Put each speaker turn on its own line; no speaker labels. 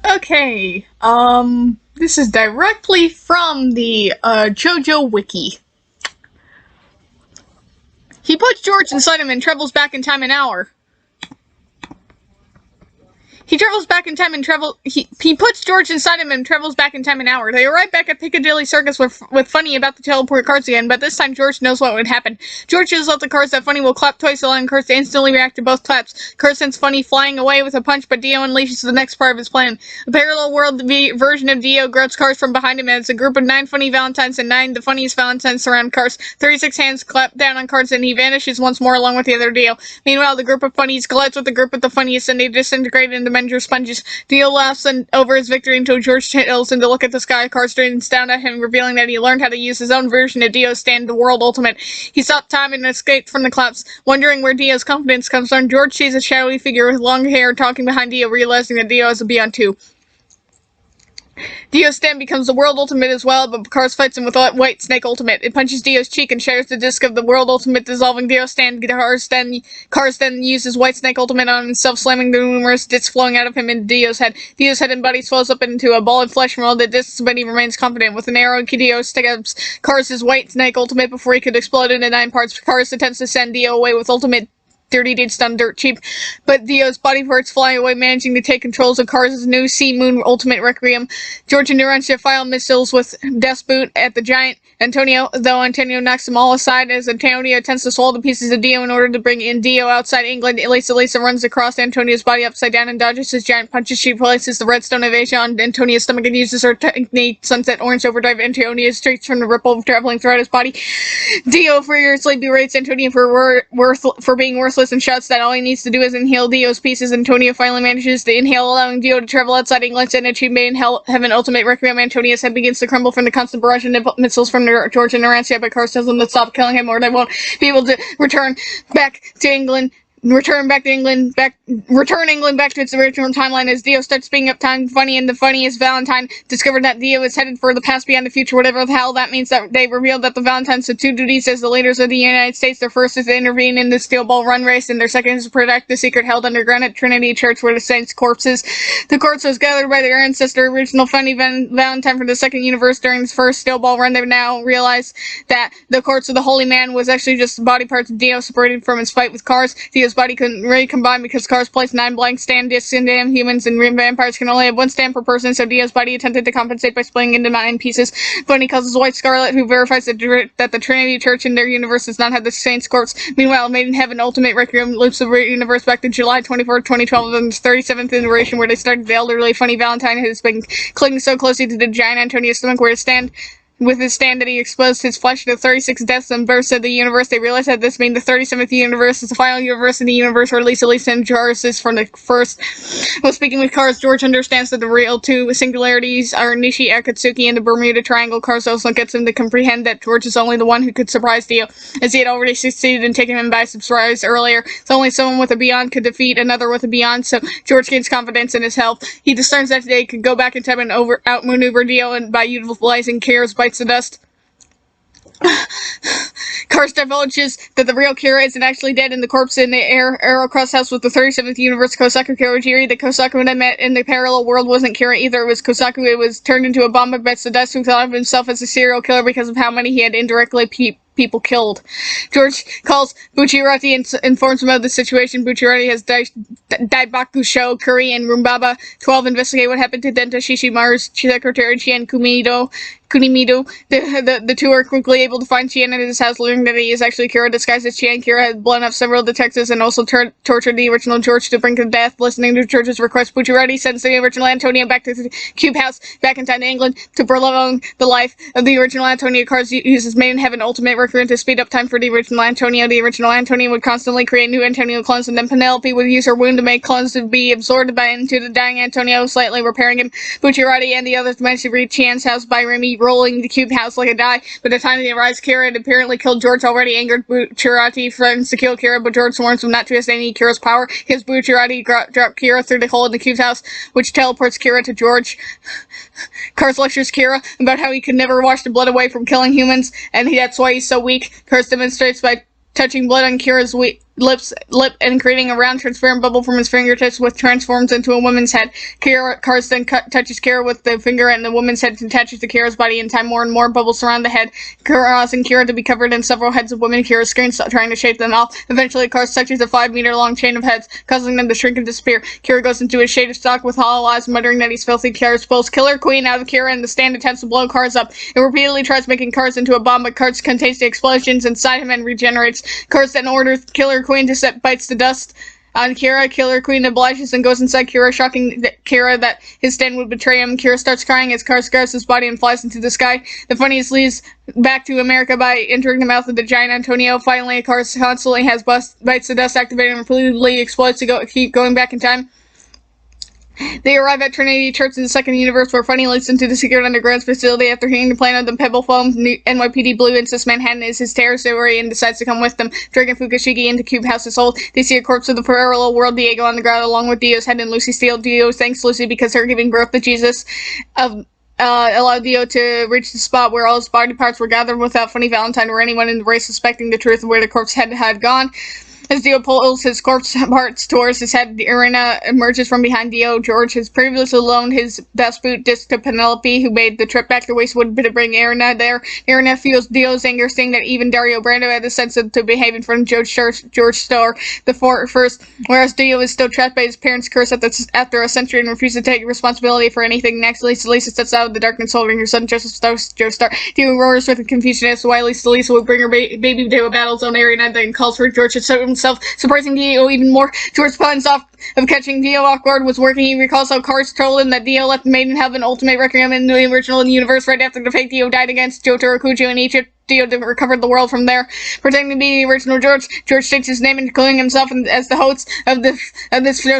Okay, this is directly from the, JoJo Wiki. He puts George inside him and travels back in time an hour. He travels back in time and he puts George inside him and travels back in time an hour. They arrive back at Piccadilly Circus with Funny about to teleport cards again, but this time George knows what would happen. George shows out the cards that Funny will clap twice, allowing cards to instantly react to both claps. Cards sends Funny flying away with a punch, but Dio unleashes the next part of his plan. A parallel world version of Dio grabs cards from behind him as a group of 9 Funny Valentines and 9 the funniest Valentines surround cards. 36 hands clap down on cards and he vanishes once more along with the other Dio. Meanwhile, the group of Funnies collides with the group of the funniest and they disintegrate into Menger sponges. Dio laughs over his victory until George tells him to look at the sky. Carr straightens down at him, revealing that he learned how to use his own version of Dio's stand, the World Ultimate. He stopped time and escaped from the collapse. Wondering where Dio's confidence comes from, George sees a shadowy figure with long hair talking behind Dio, realizing that Dio is a Beyond 2. Dio's stand becomes the World Ultimate as well, but Cars fights him with White Snake Ultimate. It punches Dio's cheek and shatters the disc of the World Ultimate, dissolving Dio's stand. Cars then uses White Snake Ultimate on himself, slamming the numerous discs flowing out of him into Dio's head. Dio's head and body swells up into a ball of flesh from all the discs, but he remains confident. With an arrow, Dio stabs Cars' White Snake Ultimate before he could explode into 9 parts. Cars attempts to send Dio away with Ultimate Dirty Deeds done dirt cheap, but Dio's body parts fly away, managing to take controls of Cars' new Sea Moon Ultimate Requiem. George and Narancia fire missiles with Death's Boot at the giant Antonio, though Antonio knocks them all aside as Antonio attempts to swallow the pieces of Dio in order to bring in Dio outside England. Lisa runs across Antonio's body upside down and dodges his giant punches. She places the redstone evasion on Antonio's stomach and uses her technique Sunset Orange Overdrive. Antonio streaks from the ripple traveling throughout his body. Dio furiously berates Antonio for being worthless and shouts that all he needs to do is inhale Dio's pieces. Antonio finally manages to inhale, allowing Dio to travel outside England and achieve Main Heaven Ultimate Requiem. Antonio's head begins to crumble from the constant barrage of missiles from George and Narancia, but Cars tells them to stop killing him or they won't be able to return England back to its original timeline. As Dio starts speeding up time, Funny and the funniest Valentine discovered that Dio is headed for the past beyond the future, whatever the hell that means. That they revealed that the Valentines have 2 duties as the leaders of the United States. Their first is to intervene in the Steel Ball Run race, and their second is to protect the secret held underground at Trinity Church where the Saints' corpses. The corpse was gathered by their ancestor, original Funny Valentine from the second universe during the first Steel Ball Run. They now realize that the corpse of the Holy Man was actually just the body parts of Dio separated from his fight with Cars. Dio's body couldn't really combine because Cars placed 9 blank stand discs into him. Humans and vampires can only have 1 stand per person, so Dio's body attempted to compensate by splitting into 9 pieces. Funny causes White Scarlet, who verifies that the Trinity Church in their universe does not have the Saints' corpse. Meanwhile, Made in Heaven Ultimate Requiem loops the universe back to July 24, 2012, and the 37th iteration where they started the elderly Funny Valentine has been clinging so closely to the giant Antonio's stomach where his stand that he exposed his flesh to 36 deaths and births of the universe. They realized that this being the 37th universe is the final universe in the universe where Lisa and Jarvis is from the first. While speaking with Cars, George understands that the real 2 singularities are Nishi Akatsuki and the Bermuda Triangle. Cars also gets him to comprehend that George is only the one who could surprise Dio, as he had already succeeded in taking him by surprise earlier. So only someone with a Beyond could defeat another with a Beyond, so George gains confidence in his health. He discerns that they could go back in time and outmaneuver Dio and by utilizing Kira's bites the dust. Cars divulges that the real Kira isn't actually dead and the corpse in the Aerocross house with the 37th universe Kosaku Kawajiri. The Kosaku that met in the parallel world wasn't Kira either. It was Kosaku. It was turned into a bomb of bites the dust who thought of himself as a serial killer because of how many he had indirectly people killed. George calls Buchirati and informs him of the situation. Buchirati has Daibakusho, Curry, and Rumbaba 12 investigate what happened to Denta Shishimaru's secretary Chien Kunimido. The 2 are quickly able to find Chien at his house, learning that he is actually Kira disguised as Chien. Kira had blown up several detectives and also tortured the original George to bring to death. Listening to George's request, Bucciarati sends the original Antonio back to the Cube House, back in time to England, to prolong the life of the original Antonio. Cars uses Made in Heaven Ultimate Requiem to speed up time for the original Antonio. The original Antonio would constantly create new Antonio clones, and then Penelope would use her wound to make clones to be absorbed into the dying Antonio, slightly repairing him. Bucciarati and the others managed to reach Chien's house by Remy rolling the Cube House like a die. By the time they arrived, Kira had apparently killed George. Already angered, Bucciarati threatens to kill Kira, but George warns him not to waste any Kira's power. His Bucciarati dropped Kira through the hole in the Cube's house, which teleports Kira to George. Cars lectures Kira about how he could never wash the blood away from killing humans, and that's why he's so weak. Cars demonstrates by touching blood on Kira's lip, and creating a round transparent bubble from his fingertips, which transforms into a woman's head. Cars then touches Kira with the finger, and the woman's head attaches to Kira's body. In time, more and more bubbles surround the head, causing Kira to be covered in several heads of women. Kira screams, trying to shake them off. Eventually, Cars touches a 5-meter-long chain of heads, causing them to shrink and disappear. Kira goes into a shaded stock with hollow eyes, muttering that he's filthy. Cars pulls Killer Queen out of Kira, and the stand attempts to blow Cars up. It repeatedly tries making Cars into a bomb, but Cars contains the explosions inside him and regenerates. Cars then orders Killer Queen to set bites to dust on Kira. Killer Queen obliges and goes inside Kira, shocking Kira that his stand would betray him. Kira starts crying as Cars grabs his body and flies into the sky. The funniest leads back to America by entering the mouth of the giant Antonio. Finally, Cars constantly has bites to dust activated and repeatedly explodes to keep going back in time. They arrive at Trinity Church in the second universe, where Funny leads them to the secret underground facility. After hearing the plan of the Pebble Foam, NYPD Blue insists Manhattan is his territory and decides to come with them. Dragging Fukushiki into Cube House's hold, they see a corpse of the parallel world Diego on the ground, along with Dio's head and Lucy Steele. Dio thanks Lucy because her giving birth to Jesus allowed Dio to reach the spot where all his body parts were gathered without Funny Valentine or anyone in the race suspecting the truth of where the corpse head had gone. As Dio pulls his corpse parts towards his head, Irina emerges from behind Dio. George has previously loaned his best boot disc to Penelope, who made the trip back to Wastewood to bring Irina there. Irina feels Dio's anger, saying that even Dario Brando had the sense to behave in front of Joestar first, whereas Dio is still trapped by his parents' curse after a century and refuses to take responsibility for anything. Next, Lisa steps out of the darkness holding her son, Joestar. Dio roars with confusion as to why Lisa would bring her baby to a battle zone. Irina then calls for George to show himself, surprising Dio even more. George's plans of catching Dio off guard was working. He recalls how Cars told him that Dio left Made in Heaven Ultimate Requiem in the original universe right after the fake Dio died against Jotaro Kujo in Egypt. Dio recovered the world from there. Pretending to be the original George states his name and declaring himself as the host of this show.